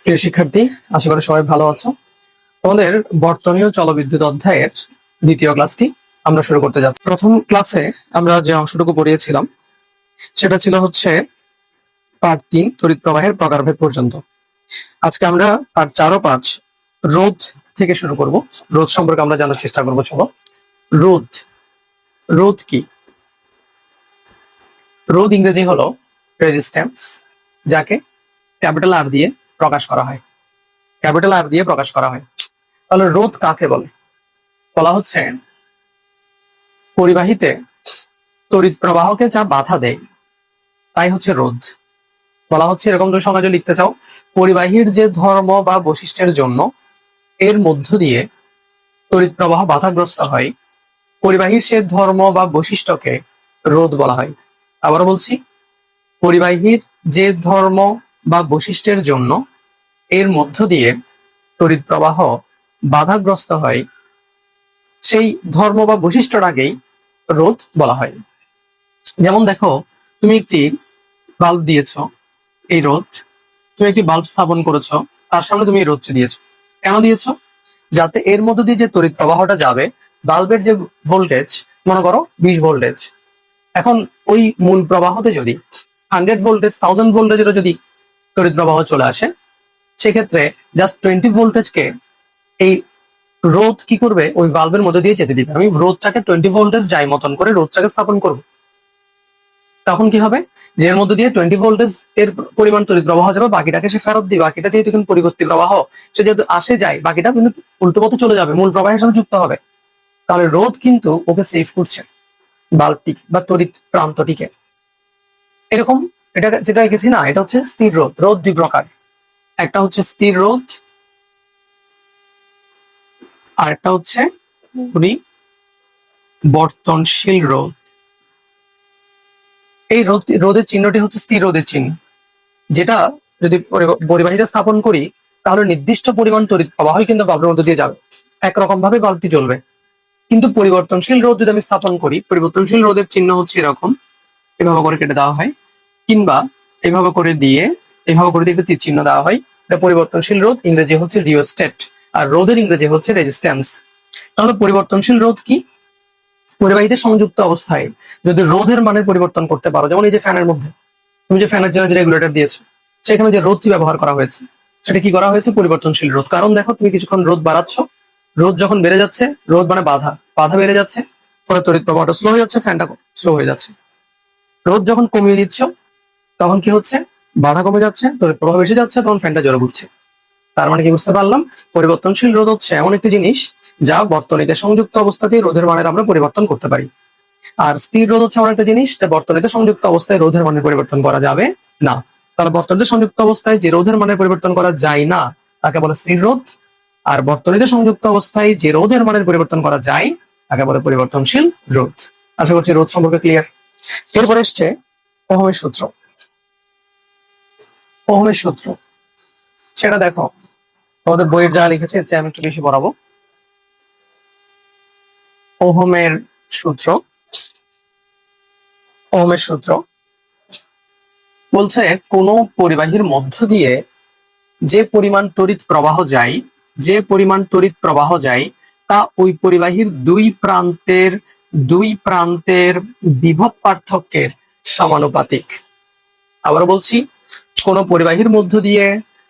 প্রিয় শিক্ষার্থী, আশা করি সবাই ভালো আছো। তোমাদের বর্তনীয় জলবিদ্যুৎ অধ্যায়ের দ্বিতীয় ক্লাসটি আমরা শুরু করতে যাচ্ছি। প্রথম ক্লাসে আমরা যে অংশটুকু পড়িয়েছিলাম সেটা ছিল হচ্ছে পার্ট 3 তড়িৎ প্রবাহের প্রকারভেদ পর্যন্ত। আজকে আমরা পার্ট 4 ও 5 রোধ থেকে শুরু করব। রোধ সম্পর্কে আমরা জানার চেষ্টা করব। চলো, রোধ। রোধ কি? রোধ ইংরেজি হলো রেজিস্ট্যান্স, যাকে ক্যাপিটাল আর দিয়ে প্রকাশ করা হয়। ক্যাপিটাল আর দিয়ে প্রকাশ করা হয়। তাহলে রোধ কাকে বলে? বলা হচ্ছে পরিবাহীতে তড়িৎ প্রবাহকে যা বাধা দেয় তাই হচ্ছে রোধ। বলা হচ্ছে এরকম তুমি সমাজে লিখতে চাও, পরিবাহীর যে ধর্ম বা বৈশিষ্ট্যের জন্য এর মধ্য দিয়ে তড়িৎ প্রবাহ বাধাগ্রস্ত হয়, পরিবাহীর সে ধর্ম বা বৈশিষ্ট্যকে রোধ বলা হয়। আবার বলছি, পরিবাহীর যে ধর্ম বা বৈশিষ্ট্যের জন্য এর মধ্য দিয়ে তড়িৎ প্রবাহ বাধাগ্রস্ত হয়, সেই ধর্ম বা বৈশিষ্ট্যটাকেই রোধ বলা হয়। যেমন দেখো, তুমি একটি বাল্ব দিয়েছো, এই রোধ। তুমি একটি বাল্ব স্থাপন করেছো, তার সামনে তুমি এই রোধটি দিয়েছো। কেন দিয়েছো? যাতে এর মধ্য দিয়ে যে তড়িৎ প্রবাহটা যাবে, বাল্বের যে ভোল্টেজ, মনে করো 20 ভোল্টেজ, এখন ওই মূল প্রবাহতে যদি 100 ভোল্টেজ 1000 ভোল্টেজেরও যদি তড়িৎ প্রবাহ চলে আসে, সেক্ষেত্রে জাস্ট 20 ভোল্টেজকে এই রোধ কি করবে? ওই ভালভের মধ্যে দিয়ে যেতে দিবে। আমি রোধটাকে 20 ভোল্টেজ যাই মতন করে রোধটাকে স্থাপন করব। তখন কি হবে? যে এর মধ্যে দিয়ে 20 ভোল্টেজ এর পরিমাণ তড়িৎ প্রবাহ যাবে, বাকিটাকে সে ফেরত দিবে। বাকিটা যেহেতু কিন্তু পরিবর্তী প্রবাহ, সে যেহেতু আসে যায়, বাকিটা কিন্তু উল্টো পথে চলে যাবে, মূল প্রবাহের সাথে যুক্ত হবে। তাহলে রোধ কিন্তু ওকে সেভ করছে, বাল্বটিকে বা তড়িৎ প্রান্তটিকে। এরকম এটা যেটা এঁকেছি না, এটা হচ্ছে স্থির রোধ। রোধ দুই প্রকার, একটা হচ্ছে স্থির রোধ, আর একটা হচ্ছে পরিবর্তনশীল রোধ। এই রোধের চিহ্নটি হচ্ছে স্থির রোধের চিহ্ন, যেটা যদি পরিবাহীতে স্থাপন করি তাহলে নির্দিষ্ট পরিমাণ তড়িৎ প্রবাহই কিন্তু বাল্বের মধ্যে দিয়ে যাবে, একরকম ভাবে বাল্বটি জ্বলবে। কিন্তু পরিবর্তনশীল রোধ যদি আমি স্থাপন করি, পরিবর্তনশীল রোধের চিহ্ন হচ্ছে এরকম, এভাবে করে কেটে দেওয়া হয়, কিংবা এভাবে করে দিয়ে একটা তীর চিহ্ন দেওয়া হয়। এটা পরিবর্তনশীল রোধ, ইংরেজি হচ্ছে রিওস্ট্যাট, আর রোধের ইংরেজি হচ্ছে রেজিস্ট্যান্স। তাহলে পরিবর্তনশীল রোধ কি? পরিবাহীতে সংযুক্ত অবস্থায় যদি রোধের মানের পরিবর্তন করতে পারো, যেমন এই যে ফ্যানের মধ্যে তুমি যে ফ্যানের জন্য যে রেগুলেটর দিয়েছো, সেখানে যে রোধটি ব্যবহার করা হয়েছে, সেটা কি করা হয়েছে? পরিবর্তনশীল রোধ। কারণ দেখো, তুমি কিছুক্ষণ রোধ বাড়াচ্ছ, রোধ যখন বেড়ে যাচ্ছে, রোধ মানে বাধা, বাধা বেড়ে যাচ্ছে, ফলে তড়িৎ প্রবাহটা স্লো হয়ে যাচ্ছে, ফ্যানটা স্লো হয়ে যাচ্ছে। রোধ যখন কমিয়ে দিচ্ছ, তখন কি হচ্ছে? বাধা কমে যাচ্ছে, তড়িৎ প্রবাহ বেশি যাচ্ছে, তখন ফ্যানটা জোরে ঘুরছে। তার মানে কি বুঝতে পারলাম? পরিবর্তনশীল রোধ হচ্ছে এমন একটি জিনিস যা বর্তনীতে সংযুক্ত অবস্থাতেই রোধের মানের আমরা পরিবর্তন করতে পারি। আর স্থির রোধ হচ্ছে এমন একটা জিনিস যা বর্তনীতে সংযুক্ত অবস্থায় রোধের মানের পরিবর্তন করা যাবে না। তাহলে বর্তনীতে সংযুক্ত অবস্থায় যে রোধের মানের পরিবর্তন করা যায় না তাকে বলে স্থির রোধ, আর বর্তনীতে সংযুক্ত অবস্থায় যে রোধের মানের পরিবর্তন করা যায় তাকে বলে পরিবর্তনশীল রোধ। আশা করছি রোধ সম্পর্কে ক্লিয়ার। এরপর এসছে ওহমের সূত্র। ওহমের সূত্র সেটা দেখো, তোমাদের বইয়ের যা লিখেছে এর চেয়ে আমি একটু বেশি পড়াবো। ওহমের সূত্র, ওহমের সূত্র বলছে কোন পরিবাহীর মধ্য দিয়ে যে পরিমাণ তড়িৎ প্রবাহ যায়, যে পরিমাণ তড়িৎ প্রবাহ যায় তা ওই পরিবাহীর দুই প্রান্তের বিভব পার্থক্যের সমানুপাতিক। আবার বলছি, কোন পরিবাহীর মধ্য দিয়ে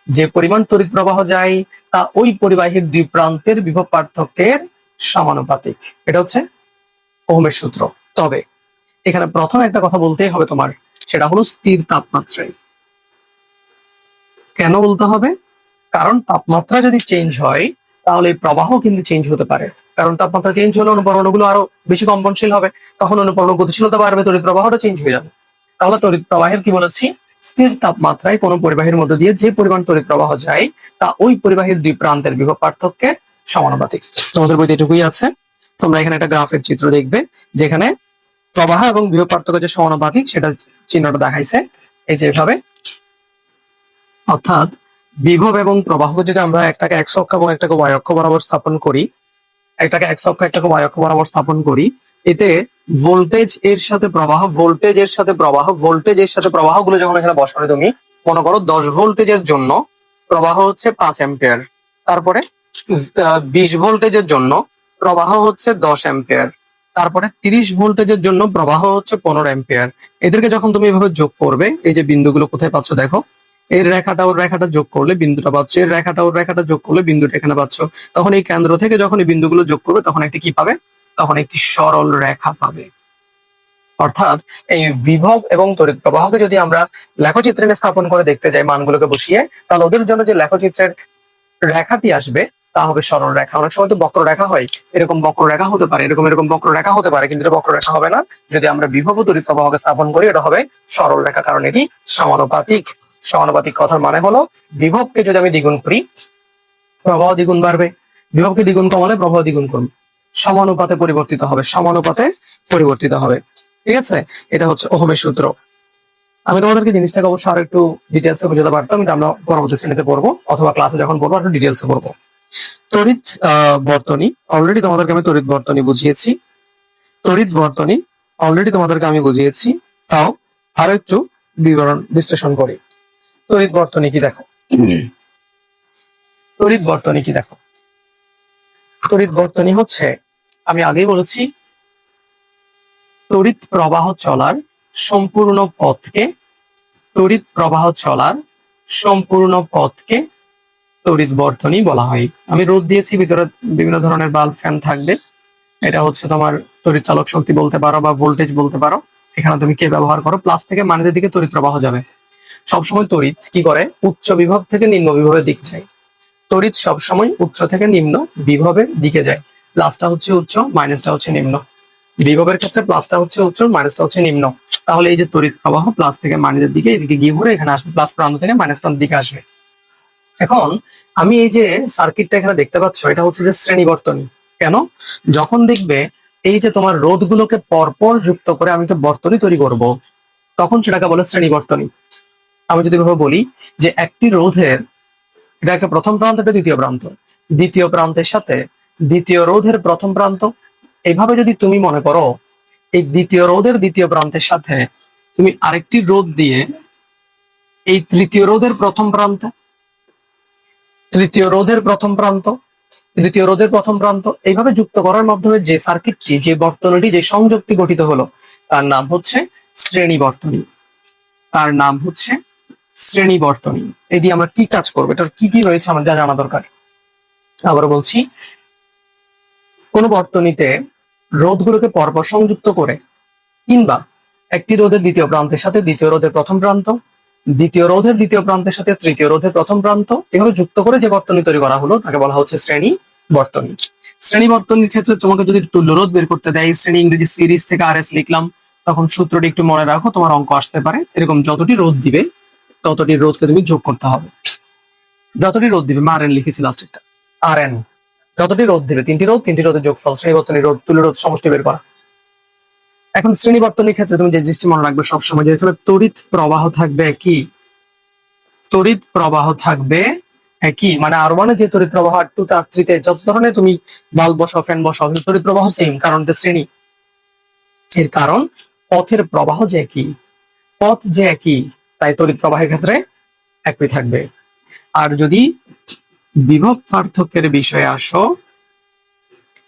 যে পরিমাণ তড়িৎ প্রবাহ যায় তা ওই পরিবাহীর দুই প্রান্তের বিভব পার্থক্যের সমানুপাতিক। এটা হচ্ছে ওহমের সূত্র। তবে এখানে প্রথম একটা কথা বলতেই হবে তোমার, সেটা হলো স্থির তাপমাত্রায়। কেন বলতে হবে? কারণ তাপমাত্রা যদি চেঞ্জ হয় তাহলে প্রবাহ কিন্তু চেঞ্জ হতে পারে। কারণ তাপমাত্রা চেঞ্জ হলে অনুপরমাণুগুলো আরো বেশি কম্পনশীল হবে, তখন অনুপরমাণু গতিশীলতা বাড়বে, তড়িৎ প্রবাহটা চেঞ্জ হয়ে যাবে। তাহলে তড়িৎ প্রবাহের কি বলেছি? স্থির তাপমাত্রায় কোনো পরিবাহীর মধ্যে দিয়ে যে পরিমাণ তড়িৎ প্রবাহ যায় তা ওই পরিবাহীর দুই প্রান্তের বিভব পার্থক্যের সমানুপাতিক। তোমাদের বইতে এটুকুই আছে। তোমরা এখানে একটা গ্রাফের চিত্র দেখবে, যেখানে প্রবাহ এবং বিভব পার্থক্য যে সমানুপাতিক সেটা চিহ্নটা দেখাইছে এই যে এভাবে। অর্থাৎ বিভব এবং প্রবাহ যদি আমরা একটাকে এক্স অক্ষ এবং একটাকে ওয়াই অক্ষ বরাবর স্থাপন করি, একটাকে এক্স অক্ষ একটাকে ওয়াই অক্ষ বরাবর স্থাপন করি, এতে ভোল্টেজ এর সাথে প্রবাহ, ভোল্টেজ এর সাথে প্রবাহ, ভোল্টেজ এর সাথে প্রবাহ গুলো যখন এখানে বসাবে, তুমি মনে করো 10 ভোল্টেজের জন্য প্রবাহ হচ্ছে 5 অ্যাম্পিয়ার। তারপরে 20 ভোল্টেজের জন্য প্রবাহ হচ্ছে 10 অ্যাম্পিয়ার। তারপরে 30 ভোল্টেজের জন্য প্রবাহ হচ্ছে 15 অ্যাম্পিয়ার। এদেরকে যখন তুমি এভাবে যোগ করবে, এই যে বিন্দুগুলো কোথায় পাচ্ছ দেখো, এর রেখাটা ওর রেখাটা যোগ করলে বিন্দুটা পাচ্ছ, এর রেখাটা ওর রেখাটা যোগ করলে বিন্দুটা এখানে পাচ্ছ। তখন এই কেন্দ্র থেকে যখন এই বিন্দুগুলো যোগ করবে তখন একটি কি পাবে? তখন একটি সরল রেখা পাবে। অর্থাৎ এই বিভব এবং তড়িৎ প্রবাহকে যদি আমরা লেখচিত্রে স্থাপন করে দেখতে যাই মানগুলোকে বসিয়ে, তাহলে ওদের জন্য যে লেখচিত্রের রেখাটি আসবে তা হবে সরল রেখা। অনেক সময় তো বক্ররেখা হয়, এরকম বক্ররেখা হতে পারে, এরকম বক্ররেখা হতে পারে, কিন্তু এটা বক্ররেখা হবে না। যদি আমরা বিভব ও তড়িৎ প্রবাহকে স্থাপন করি এটা হবে সরল রেখা, কারণ এটি সমানুপাতিক। সমানুপাতিক কথার মানে হলো বিভবকে যদি আমি দ্বিগুণ করি প্রবাহ দ্বিগুণ বাড়বে, বিভবকে দ্বিগুণ কমালে প্রবাহ দ্বিগুণ কমবে, সমানুপাতে পরিবর্তিত হবে, সমানুপাতে পরিবর্তিত হবে। ঠিক আছে, এটা হচ্ছে ওহমের সূত্র। আমি তোমাদেরকে জিনিসটাকে অবশ্য আরো একটু ডিটেলসে বুঝাতে পারতাম, এটা আমরা পরবর্তী শ্রেণীতে পড়বো অথবা ক্লাসে যখন পড়বো আরো ডিটেলসে পড়বো। তড়িৎ বর্তনী, অলরেডি তোমাদেরকে আমি তড়িৎ বর্তনী বুঝিয়েছি। তড়িৎ বর্তনী অলরেডি তোমাদেরকে আমি বুঝিয়েছি, তাও আরো একটু বিবরণ বিশ্লেষণ করি। তড়িৎ বর্তনী কি দেখো, তড়িৎ বর্তনী কি দেখো, তড়িৎ বর্তনী হচ্ছে, আমি আগেই বলেছি, তড়িৎ প্রবাহ চলার সম্পূর্ণ পথকে, তড়িৎ প্রবাহ চলার সম্পূর্ণ পথকে তড়িৎ বর্তনী বলা হয়। আমি রোদ দিয়েছি, ভিতরে বিভিন্ন ধরনের বাল্ব ফ্যান থাকবে, এটা হচ্ছে তোমার তড়িৎ চালক শক্তি বলতে পারো বা ভোল্টেজ বলতে পারো। এখানে তুমি কে ব্যবহার করো, প্লাস থেকে মাইনাসের দিকে তড়িৎ প্রবাহ যাবে। সবসময় তড়িৎ কি করে, উচ্চ বিভব থেকে নিম্ন বিভবের দিকে যায়। তড়িৎ সবসময় উচ্চ থেকে নিম্ন বিভবের দিকে যায়। প্লাসটা হচ্ছে উচ্চ, মাইনাসটা হচ্ছে নিম্ন। বিভবের ক্ষেত্রে প্লাসটা হচ্ছে উচ্চ, মাইনাসটা হচ্ছে নিম্ন। তাহলে এই যে তড়িৎ প্রবাহ প্লাস থেকে মাইনাসের দিকে এদিকে গিয়ে ঘুরে এখানে আসবে, প্লাস প্রান্ত থেকে মাইনাস প্রান্তের দিকে আসবে। এখন আমি এই যে সার্কিটটা এখানে দেখতে পাচ্ছ, এটা হচ্ছে যে শ্রেণী বর্তনী। কেন? যখন দেখবে এই যে তোমার রোধগুলোকে পরপর যুক্ত করে আমি তো বর্তনী তৈরি করব, তখন সেটাকে বলে শ্রেণী বর্তনী। আমি যদি ভাবে বলি যে একটি রোধের, এটা একটা প্রথম প্রান্ত, এটা দ্বিতীয় প্রান্ত, দ্বিতীয় প্রান্তের সাথে দ্বিতীয় রোধের প্রথম প্রান্ত, এইভাবে যদি তুমি মনে করো এই দ্বিতীয় রোধের দ্বিতীয় প্রান্তের সাথে তুমি আরেকটি রোধ দিয়ে এই তৃতীয় রোধের প্রথম প্রান্ত, তৃতীয় রোধের প্রথম প্রান্ত, তৃতীয় রোধের প্রথম প্রান্ত, এইভাবে যুক্ত করার মাধ্যমে যে সার্কিটটি, যে বর্তনীটি, যে সংযোগটি গঠিত হলো তার নাম হচ্ছে শ্রেণী বর্তনী। তার নাম হচ্ছে শ্রেণী বর্তনী। এই দিয়ে আমরা কি কাজ করবো, এটার কি কি রয়েছে আমার যা জানা দরকার। আবার বলছি, কোন বর্তনীতে রোধগুলোকে পরপর সংযুক্ত করে কিংবা একটি রোধের দ্বিতীয় প্রান্তের সাথে দ্বিতীয় রোধের প্রথম প্রান্ত, দ্বিতীয় রোধের দ্বিতীয় প্রান্তের সাথে তৃতীয় রোধের প্রথম প্রান্ত, এভাবে যুক্ত করে যে বর্তনী তৈরি করা হলো তাকে বলা হচ্ছে শ্রেণী বর্তনী। শ্রেণী বর্তনীর ক্ষেত্রে তোমাকে যদি তুল্য রোধ বের করতে দেয়, শ্রেণী ইংরেজি সিরিজ থেকে আরএস লিখলাম, তখন সূত্রটি একটু মনে রাখো, তোমার অঙ্ক আসতে পারে এরকম, যতটি রোধ দিবে ততটি রোধকে তুমি যোগ করতে হবে। যতটি রোধ দিবে, আর এন লিখেছি লাস্টেরটা, আর এন, যতটি রোধ দিবে, তিনটি রোধ, তিনটি রোধের যোগফল, শ্রেণী বর্তনী রোধ, তুল্য রোধ সমষ্টি বের করা। এখন শ্রেণী বর্তনীর ক্ষেত্রে তুমি যে জিনিসটি মনে রাখবে সবসময়, যে তড়িৎ প্রবাহ থাকবে একই, তড়িৎ প্রবাহ থাকবে একই, মানে R1 যে তড়িৎ প্রবাহ, R2 তে, R3 তে যত ধরনের তুমি বাল্ব বসাও, ফ্যান বসাও, তড়িৎ প্রবাহ সেম, কারণ এটা শ্রেণী। এর কারণ পথের প্রবাহ যে একই, পথ যে একই, তাই তড়িৎ প্রবাহের ক্ষেত্রে একই থাকবে। আর যদি বিভব পার্থক্যের বিষয়ে আসো,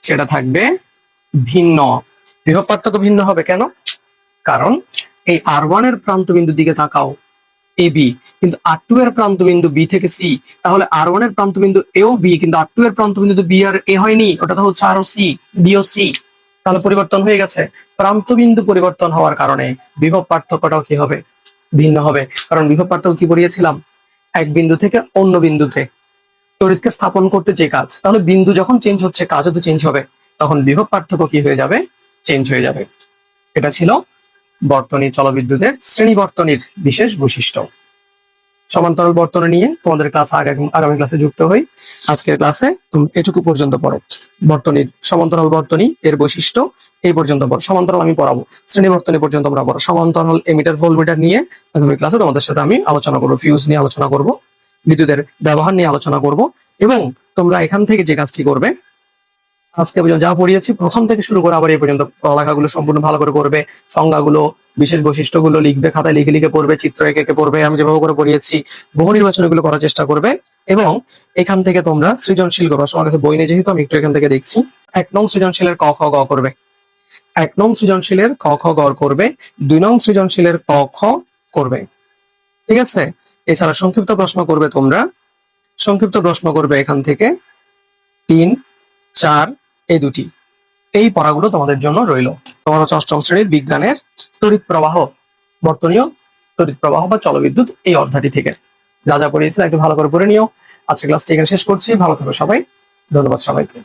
সেটা থাকবে ভিন্ন। বিভব পার্থক্য ভিন্ন হবে কেন? কারণ এই R1 এর প্রান্ত বিন্দুর দিকে তাকাও, এ বি, কিন্তু R2 এর প্রান্ত বিন্দু বি থেকে সি, তাহলে R1 এর প্রান্ত বিন্দু এও বি, কিন্তু R2 এর প্রান্ত বিন্দু বি আর এ হয়নি, ওটা তো হচ্ছে আরও সি, বি ও সি, তাহলে পরিবর্তন হয়ে গেছে। প্রান্ত বিন্দু পরিবর্তন হওয়ার কারণে বিভব পার্থক্যটাও কি হবে? ভিন্ন হবে। কারণ বিভব পার্থক্য কি পড়িয়েছিলাম? এক বিন্দু থেকে অন্য বিন্দুতে তড়িৎকে স্থাপন করতে যে কাজ, তাহলে বিন্দু যখন চেঞ্জ হচ্ছে কাজও তো চেঞ্জ হবে, তখন বিভব পার্থক্য কি হয়ে যাবে? চেঞ্জ হয়ে যাবে। এটা ছিল বর্তনী চলবিদ্যুতের শ্রেণী বর্তনীর বিশেষ বৈশিষ্ট্য। সমান্তরাল বর্তনী নিয়ে তোমাদের ক্লাস আগামী ক্লাসে যুক্ত হই। আজকের ক্লাসে এটুকু পর্যন্ত পড়ো, বর্তনীর সমান্তরাল বর্তনী এর বৈশিষ্ট্য এই পর্যন্ত পড়ো। সমান্তরাল আমি পড়াবো, শ্রেণী বর্তনী পর্যন্ত আমরা পড়ো। সমান্তরাল এমিটার ভোল্টমিটার নিয়ে আগামী ক্লাসে তোমাদের সাথে আমি আলোচনা করবো, ফিউজ নিয়ে আলোচনা করব, বিদ্যুতের ব্যবহার নিয়ে আলোচনা করব, এবং তোমরা এখান থেকে যে কাজটি করবে, আজকে পর্যন্ত যা পড়িয়েছি প্রথম থেকে শুরু করে আবার এই পর্যন্ত পড়ালেখাগুলো সম্পূর্ণ ভালো করে পড়বে, সংজ্ঞাগুলো, বিশেষ বৈশিষ্ট্যগুলো লিখবে, খাতায় লিখে লিখে পড়বে, চিত্র এঁকে এঁকে পড়বে, আমি যেভাবে করে পড়িয়েছি বহু নির্বাচনগুলো করার চেষ্টা করবে। এবং এখান থেকে তোমরা সৃজনশীল করবে। আমার কাছে বই নেই যেহেতু আমি একটু এখান থেকে দেখছি। 1 নং সৃজনশীলের ক খ গ করবে, 1 নং সৃজনশীলের ক খ গ করবে, 2 নং সৃজনশীলের ক খ করবে। ঠিক আছে? এছাড়া সংক্ষিপ্ত প্রশ্ন করবে তোমরা, সংক্ষিপ্ত প্রশ্ন করবে এখান থেকে 3, 4 এই দুটি। এই পড়াগুলো তোমাদের জন্য রইল। তোমার হচ্ছে অষ্টম শ্রেণীর বিজ্ঞানের তড়িৎ প্রবাহ, বর্তনীয় তড়িৎ প্রবাহ বা জলবিদ্যুৎ এই অধ্যায়টি থেকে যা যা পড়িয়েছিল একটু ভালো করে পড়ে নিও। আজকে ক্লাসটি এখানে শেষ করছি। ভালো থাকো সবাই, ধন্যবাদ সবাইকে।